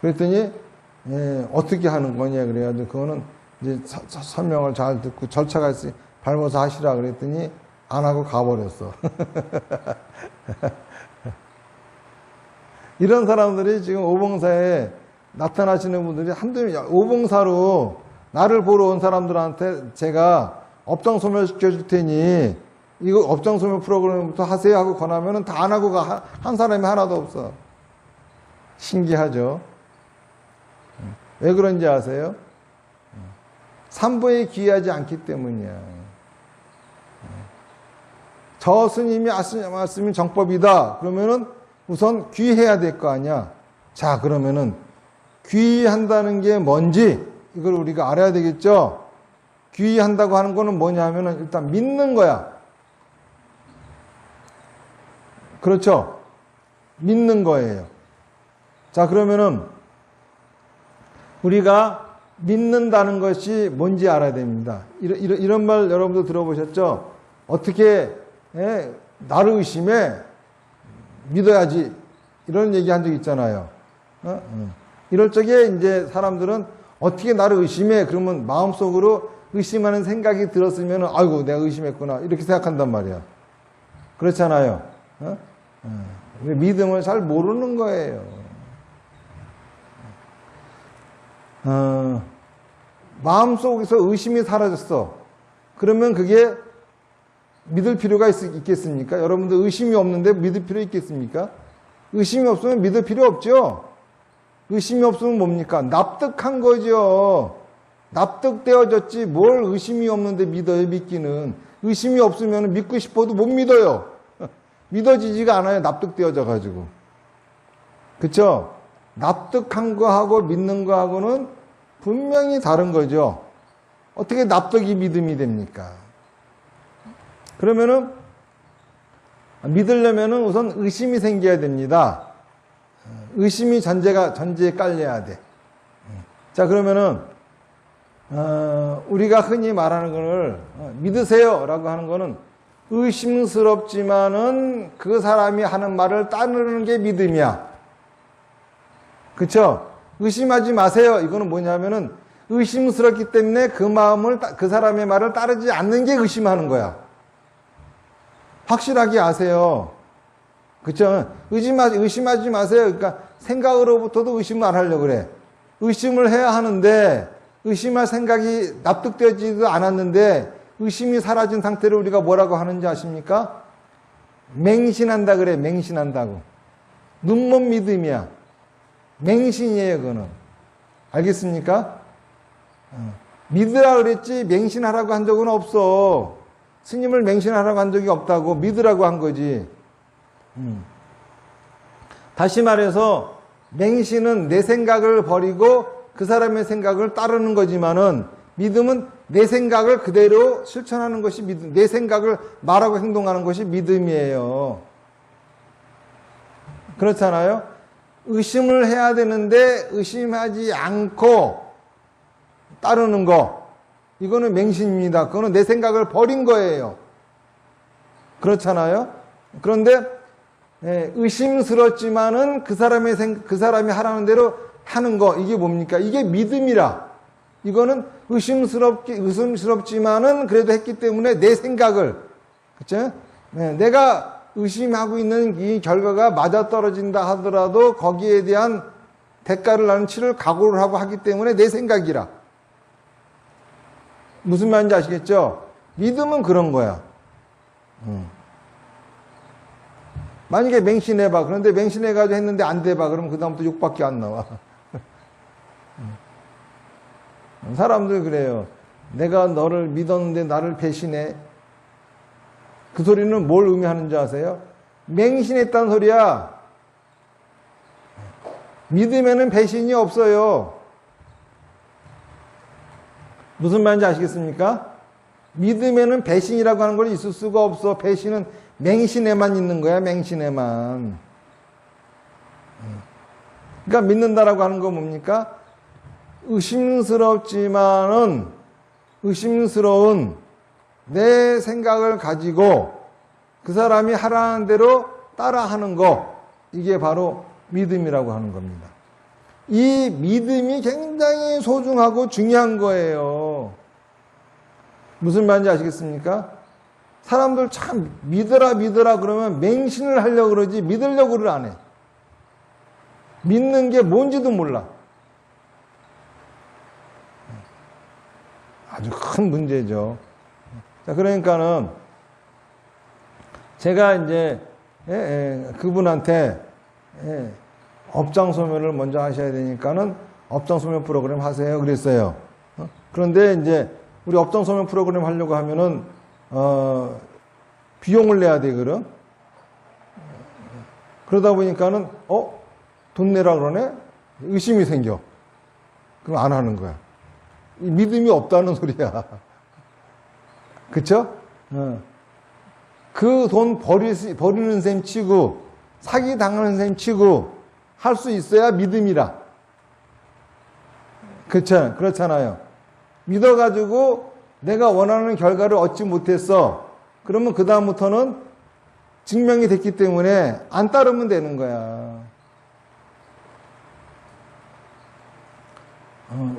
그랬더니 어떻게 하는 거냐 그래가지고 그거는 이제 설명을 잘 듣고 절차가 있으니 밟아서 하시라 그랬더니 안 하고 가버렸어. 이런 사람들이 지금 오봉사에 나타나시는 분들이 오봉사로 나를 보러 온 사람들한테 제가 업장 소멸 시켜줄 테니 이거 업장 소멸 프로그램부터 하세요 하고 권하면은 다 안 하고 한 사람이 하나도 없어. 신기하죠? 왜 그런지 아세요? 삼보에 귀하지 않기 때문이야. 저 스님이 말씀이 정법이다. 그러면은 우선 귀해야 될 거 아니야. 자, 그러면은 귀한다는 게 뭔지 이걸 우리가 알아야 되겠죠? 귀한다고 하는 거는 뭐냐 하면은 일단 믿는 거야. 그렇죠? 믿는 거예요. 자, 그러면은 우리가 믿는다는 것이 뭔지 알아야 됩니다. 이런 말 여러분도 들어보셨죠? 어떻게 나를 의심해? 믿어야지. 이런 얘기 한 적 있잖아요. 이럴 적에 이제 사람들은 어떻게 나를 의심해? 그러면 마음속으로 의심하는 생각이 들었으면 아이고 내가 의심했구나 이렇게 생각한단 말이야. 그렇잖아요. 믿음을 잘 모르는 거예요. 마음속에서 의심이 사라졌어. 그러면 그게 믿을 필요가 있겠습니까? 여러분들 의심이 없는데 믿을 필요 있겠습니까? 의심이 없으면 믿을 필요 없죠. 의심이 없으면 뭡니까? 납득한 거죠. 납득되어졌지 뭘 의심이 없는데 믿어요. 믿기는. 의심이 없으면 믿고 싶어도 못 믿어요. 믿어지지가 않아요. 납득되어져 가지고. 그쵸? 납득한 거하고 믿는 거하고는 분명히 다른 거죠. 어떻게 납득이 믿음이 됩니까? 그러면은 믿으려면은 우선 의심이 생겨야 됩니다. 의심이 전제에 깔려야 돼. 자, 그러면은 우리가 흔히 말하는 거를 믿으세요라고 하는 거는 의심스럽지만은 그 사람이 하는 말을 따르는 게 믿음이야. 그쵸? 의심하지 마세요. 이거는 뭐냐면은 의심스럽기 때문에 그 사람의 말을 따르지 않는 게 의심하는 거야. 확실하게 아세요. 그쵸? 의심하지 마세요. 그러니까 생각으로부터도 의심을 안 하려고 그래. 의심을 해야 하는데 의심할 생각이 납득되지도 않았는데 의심이 사라진 상태를 우리가 뭐라고 하는지 아십니까? 맹신한다 그래. 맹신한다고. 눈먼 믿음이야. 맹신이에요. 그거는. 알겠습니까? 믿으라 그랬지 맹신하라고 한 적은 없어. 스님을 맹신하라고 한 적이 없다고. 믿으라고 한 거지. 다시 말해서 맹신은 내 생각을 버리고 그 사람의 생각을 따르는 거지만은 믿음은 내 생각을 그대로 실천하는 것이 믿음. 내 생각을 말하고 행동하는 것이 믿음이에요. 그렇잖아요? 의심을 해야 되는데 의심하지 않고 따르는 거. 이거는 맹신입니다. 그거는 내 생각을 버린 거예요. 그렇잖아요? 그런데 의심스럽지만은 그 사람이 하라는 대로 하는 거, 이게 뭡니까? 이게 믿음이라. 이거는 의심스럽지만은 그래도 했기 때문에 내 생각을, 그쵸? 내가 의심하고 있는 이 결과가 맞아떨어진다 하더라도 거기에 대한 대가를 나는 치를 각오를 하고 하기 때문에 내 생각이라. 무슨 말인지 아시겠죠? 믿음은 그런 거야. 만약에 맹신해봐. 그런데 맹신해가지고 했는데 안 돼봐. 그러면 그다음부터 욕밖에 안 나와. 사람들 그래요. 내가 너를 믿었는데 나를 배신해. 그 소리는 뭘 의미하는지 아세요? 맹신했다는 소리야. 믿음에는 배신이 없어요. 무슨 말인지 아시겠습니까? 믿음에는 배신이라고 하는 건 있을 수가 없어. 배신은 맹신에만 있는 거야. 맹신에만. 그러니까 믿는다라고 하는 건 뭡니까? 의심스러운 내 생각을 가지고 그 사람이 하라는 대로 따라하는 거, 이게 바로 믿음이라고 하는 겁니다. 이 믿음이 굉장히 소중하고 중요한 거예요. 무슨 말인지 아시겠습니까? 사람들 참 믿어라 그러면 맹신을 하려고 그러지 믿으려고를 안 해. 믿는 게 뭔지도 몰라. 아주 큰 문제죠. 자, 그러니까는 제가 이제 그분한테 업장 소멸을 먼저 하셔야 되니까는 업장 소멸 프로그램 하세요 그랬어요. 그런데 이제 우리 업장 소멸 프로그램 하려고 하면은 비용을 내야 되거든. 그러다 보니까는 돈 내라 그러네. 의심이 생겨. 그럼 안 하는 거야. 믿음이 없다는 소리야. 그쵸? 그 돈 버리는 셈 치고 사기 당하는 셈 치고 할 수 있어야 믿음이라. 그렇잖아요. 믿어가지고 내가 원하는 결과를 얻지 못했어. 그러면 그 다음부터는 증명이 됐기 때문에 안 따르면 되는 거야.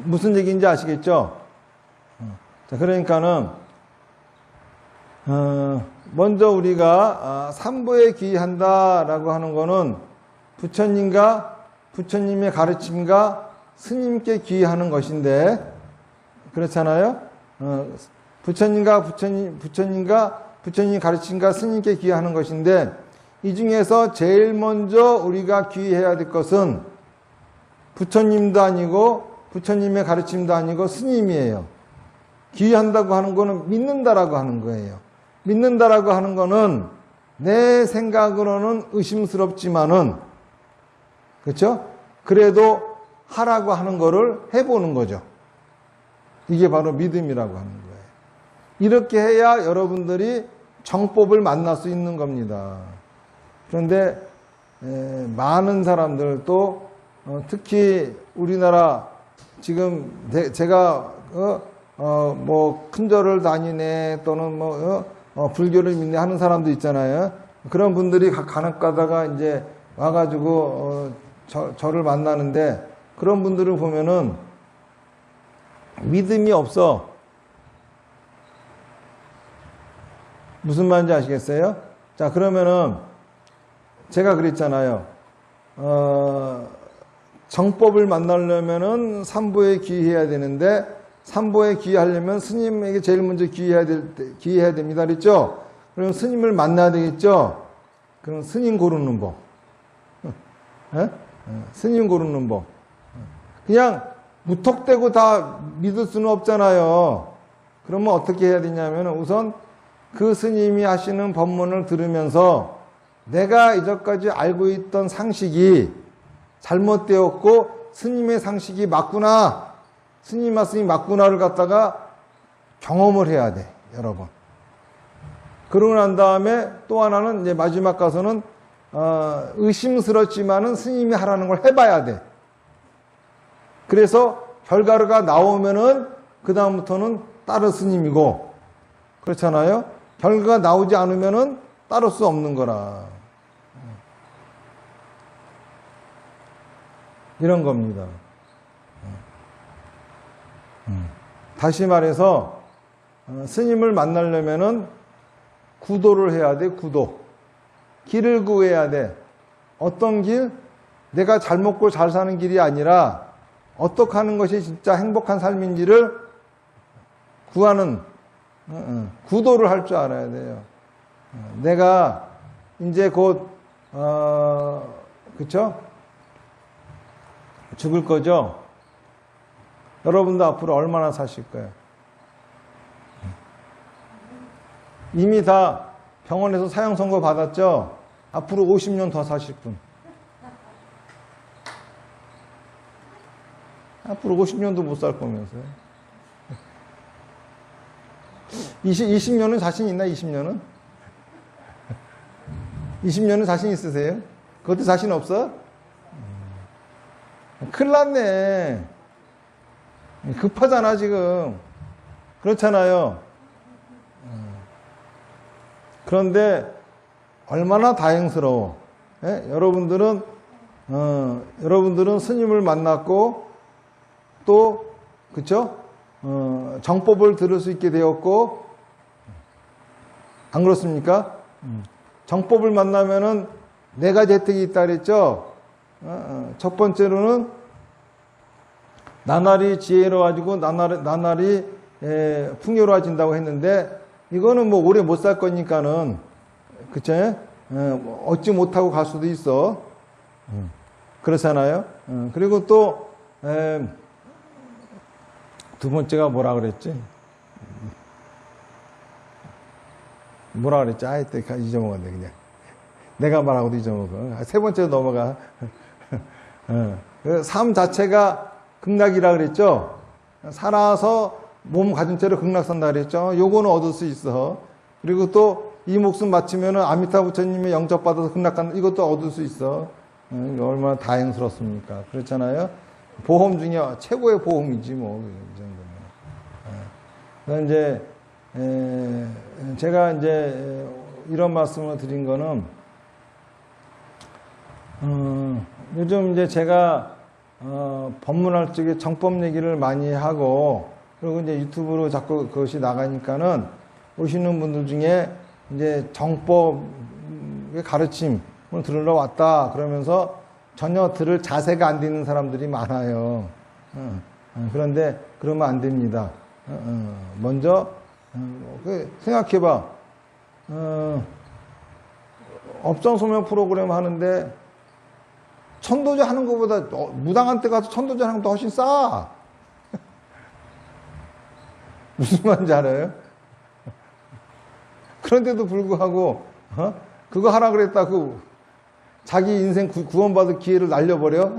무슨 얘기인지 아시겠죠? 자, 그러니까는 먼저 우리가 삼보에 귀의한다라고 하는 거는 부처님의 가르침과 스님께 귀의하는 것인데, 그렇잖아요? 부처님과 부처님 가르침과 스님께 귀의하는 것인데, 이 중에서 제일 먼저 우리가 귀의해야 될 것은 부처님도 아니고 부처님의 가르침도 아니고 스님이에요. 귀의한다고 하는 거는 믿는다라고 하는 거예요. 믿는다라고 하는 거는 내 생각으로는 의심스럽지만은, 그렇죠? 그래도 하라고 하는 거를 해보는 거죠. 이게 바로 믿음이라고 하는 거예요. 이렇게 해야 여러분들이 정법을 만날 수 있는 겁니다. 그런데 많은 사람들도 특히 우리나라 지금 제가 뭐 큰절을 다니네 또는 불교를 믿네 하는 사람도 있잖아요. 그런 분들이 간혹 가다가 이제 와가지고 저를 만나는데, 그런 분들을 보면은 믿음이 없어. 무슨 말인지 아시겠어요? 자, 그러면은 제가 그랬잖아요. 정법을 만나려면은 삼보에 귀의해야 되는데, 삼보에 귀의하려면 스님에게 제일 먼저 귀의해야 됩니다. 그랬죠? 그럼 스님을 만나야 되겠죠? 그럼 스님 고르는 법. 스님 고르는 법. 그냥 무턱대고 다 믿을 수는 없잖아요. 그러면 어떻게 해야 되냐면 우선 그 스님이 하시는 법문을 들으면서 내가 이전까지 알고 있던 상식이 잘못되었고 스님의 상식이 맞구나, 스님 말씀이 맞구나를 갖다가 경험을 해야 돼, 여러 번. 그러고 난 다음에 또 하나는 이제 마지막 가서는 의심스럽지만은 스님이 하라는 걸 해봐야 돼. 그래서 결과가 나오면은 그 다음부터는 따를 스님이고, 그렇잖아요. 결과가 나오지 않으면은 따를 수 없는 거라. 이런 겁니다. 다시 말해서 스님을 만나려면은 구도를 해야 돼. 구도. 길을 구해야 돼. 어떤 길? 내가 잘 먹고 잘 사는 길이 아니라 어떻게 하는 것이 진짜 행복한 삶인지를 구하는 구도를 할 줄 알아야 돼요. 내가 이제 곧 그쵸? 죽을 거죠? 여러분도 앞으로 얼마나 사실 거예요? 이미 다 병원에서 사형 선고 받았죠? 앞으로 50년 더 사실 분. 앞으로 50년도 못 살 거면서요. 20년은 자신 있나? 20년은? 20년은 자신 있으세요? 그것도 자신 없어? 큰일 났네. 급하잖아 지금. 그렇잖아요. 그런데 얼마나 다행스러워. 예? 여러분들은 스님을 만났고 또 그쵸? 정법을 들을 수 있게 되었고 안 그렇습니까? 정법을 만나면은 네 가지 혜택이 있다 그랬죠? 첫 번째로는 나날이 지혜로워지고 나날이 풍요로워진다고 했는데 이거는 뭐 오래 못 살 거니까는 그쵸? 얻지 못하고 갈 수도 있어. 그렇잖아요. 그리고 또 두 번째가 뭐라 그랬지? 뭐라 그랬지? 또 잊어먹었네 그냥. 내가 말하고도 잊어먹어. 세 번째로 넘어가. 삶 자체가 극락이라 그랬죠? 살아서 몸 가진 채로 극락 산다 그랬죠? 요거는 얻을 수 있어. 그리고 또 이 목숨 바치면은 아미타 부처님의 영접 받아서 극락 간다. 이것도 얻을 수 있어. 얼마나 다행스럽습니까? 그렇잖아요? 보험 중에 최고의 보험이지 뭐. 이 정도면. 이제 제가 이제 이런 말씀을 드린 거는 요즘 이제 제가 법문할 적에 정법 얘기를 많이 하고 그리고 이제 유튜브로 자꾸 그것이 나가니까는 오시는 분들 중에 이제 정법의 가르침을 들으러 왔다 그러면서 전혀 들을 자세가 안 되는 사람들이 많아요. 그런데 그러면 안 됩니다. 먼저 생각해봐. 업장소명 프로그램 하는데 천도제 하는 것보다 무당한테 가서 천도제 하는 것보다 훨씬 싸. 무슨 말인지 알아요? 그런데도 불구하고 그거 하라 그랬다고 자기 인생 구원받을 기회를 날려버려?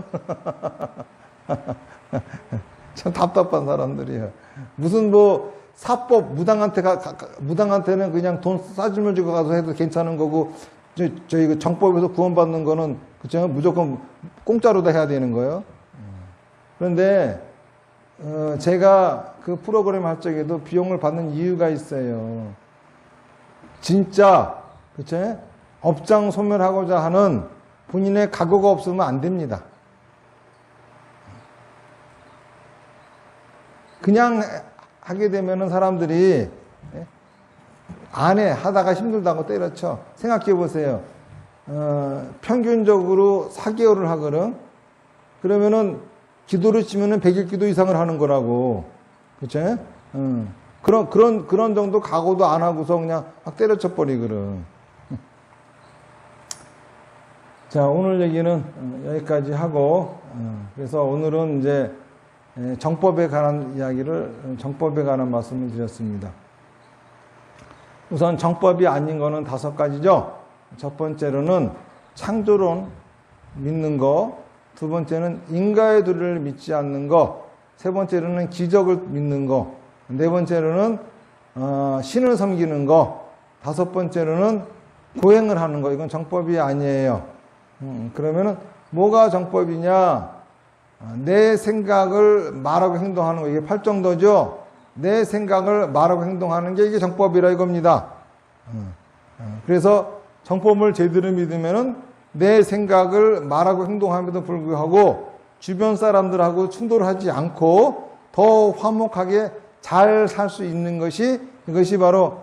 참 답답한 사람들이야. 무슨 뭐 사법 무당한테는 그냥 돈 싸주면 주고 가서 해도 괜찮은 거고 저희 정법에서 구원받는 거는 그쵸? 무조건 공짜로 다 해야 되는 거예요. 그런데 제가 그 프로그램 할 적에도 비용을 받는 이유가 있어요. 진짜 그쵸? 업장 소멸하고자 하는 본인의 각오가 없으면 안 됩니다. 그냥 하게 되면은 사람들이 안 해. 하다가 힘들다고 때려쳐. 생각해 보세요. 평균적으로 4개월을 하거든. 그러면은 기도를 치면은 100일 기도 이상을 하는 거라고. 그쵸? 그런 정도 각오도 안 하고서 그냥 막 때려쳐 버리거든. 자, 오늘 얘기는 여기까지 하고, 그래서 오늘은 이제 정법에 관한 이야기를, 정법에 관한 말씀을 드렸습니다. 우선 정법이 아닌 거는 5가지죠. 첫 번째로는 창조론 믿는 거, 두 번째는 인가의 도리를 믿지 않는 거, 세 번째로는 기적을 믿는 거, 네 번째로는 신을 섬기는 거, 다섯 번째로는 고행을 하는 거. 이건 정법이 아니에요. 그러면은 뭐가 정법이냐? 내 생각을 말하고 행동하는 거. 이게 8정도죠. 내 생각을 말하고 행동하는 게 이게 정법이라 이겁니다. 그래서 정법을 제대로 믿으면은 내 생각을 말하고 행동함에도 불구하고 주변 사람들하고 충돌하지 않고 더 화목하게 잘 살 수 있는 것이 이것이 바로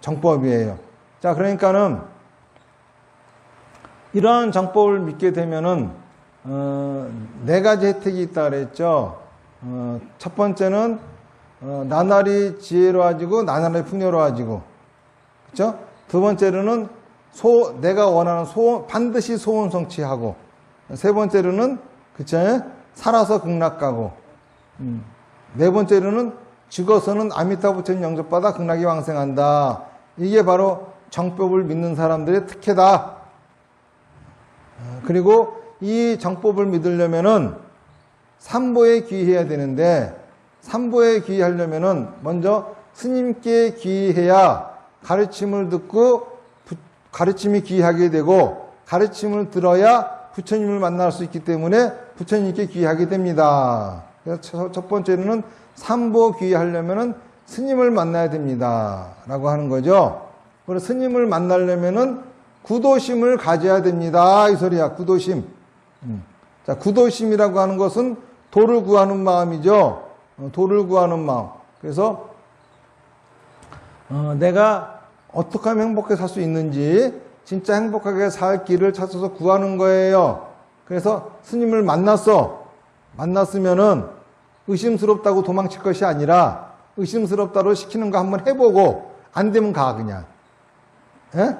정법이에요. 자, 그러니까는 이러한 정법을 믿게 되면은 네 가지 혜택이 있다 그랬죠. 첫 번째는 나날이 지혜로워지고 나날이 풍요로워지고, 그렇죠? 두 번째로는 내가 원하는 소원 반드시 소원 성취하고, 세 번째로는 그쵸? 살아서 극락가고, 네 번째로는 죽어서는 아미타 부처님 영접받아 극락이 왕생한다. 이게 바로 정법을 믿는 사람들의 특혜다. 그리고 이 정법을 믿으려면은 삼보에 귀의해야 되는데, 삼보에 귀의하려면은 먼저 스님께 귀의해야 가르침을 듣고 가르침이 귀의하게 되고, 가르침을 들어야 부처님을 만날 수 있기 때문에 부처님께 귀의하게 됩니다. 그래서 첫 번째로는 삼보 귀의하려면은 스님을 만나야 됩니다. 라고 하는 거죠. 그래서 스님을 만나려면은 구도심을 가져야 됩니다. 이 소리야, 구도심. 자, 구도심이라고 하는 것은 도를 구하는 마음이죠. 도를 구하는 마음. 그래서 내가 어떻게 하면 행복하게 살 수 있는지, 진짜 행복하게 살 길을 찾아서 구하는 거예요. 그래서 스님을 만났으면은 의심스럽다고 도망칠 것이 아니라 의심스럽다고 시키는 거 한번 해보고 안 되면 가 그냥. 예?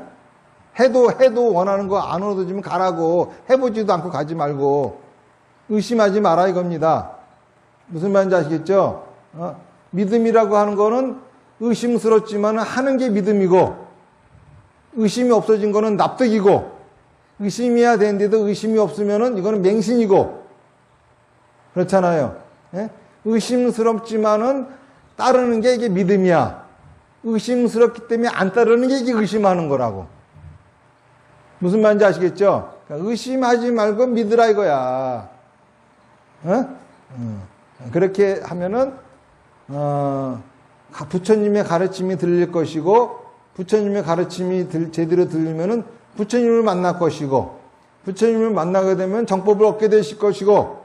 해도 원하는 거 안 얻어지면 가라고. 해보지도 않고 가지 말고 의심하지 마라 이겁니다. 무슨 말인지 아시겠죠? 믿음이라고 하는 거는 의심스럽지만 하는 게 믿음이고, 의심이 없어진 거는 납득이고, 의심해야 되는데도 의심이 없으면은 이거는 맹신이고, 그렇잖아요. 예? 의심스럽지만은 따르는 게 이게 믿음이야. 의심스럽기 때문에 안 따르는 게 이게 의심하는 거라고. 무슨 말인지 아시겠죠? 그러니까 의심하지 말고 믿으라 이거야. 그렇게 하면은 부처님의 가르침이 들릴 것이고, 부처님의 가르침이 제대로 들리면은 부처님을 만날 것이고, 부처님을 만나게 되면 정법을 얻게 되실 것이고,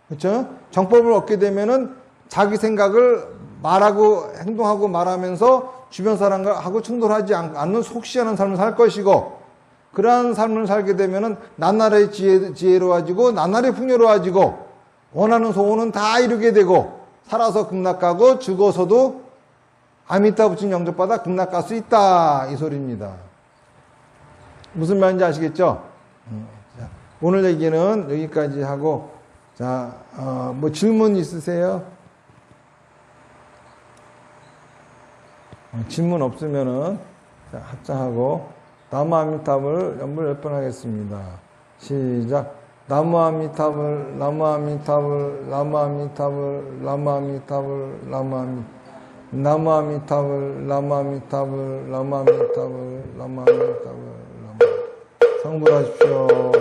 그렇죠? 정법을 얻게 되면은 자기 생각을 말하고 행동하고 말하면서 주변 사람하고 충돌하지 않는 속시하는 삶을 살 것이고, 그러한 삶을 살게 되면은 나날이 지혜로워지고 나날이 풍요로워지고 원하는 소원은 다 이루게 되고 살아서 극락 가고 죽어서도 아미타 부처님 영접받아 극락 갈 수 있다 이 소리입니다. 무슨 말인지 아시겠죠? 자, 오늘 얘기는 여기까지 하고, 자, 뭐 질문 있으세요? 질문 없으면은 자, 합장하고 나무아미타불 연불 10번 하겠습니다. 시작. 나무아미타불 나무아미타불 나무아미타불 나무아미타불 나무아미타불 나무아미타불 나무아미타불 나무아미타불 성불하십시오.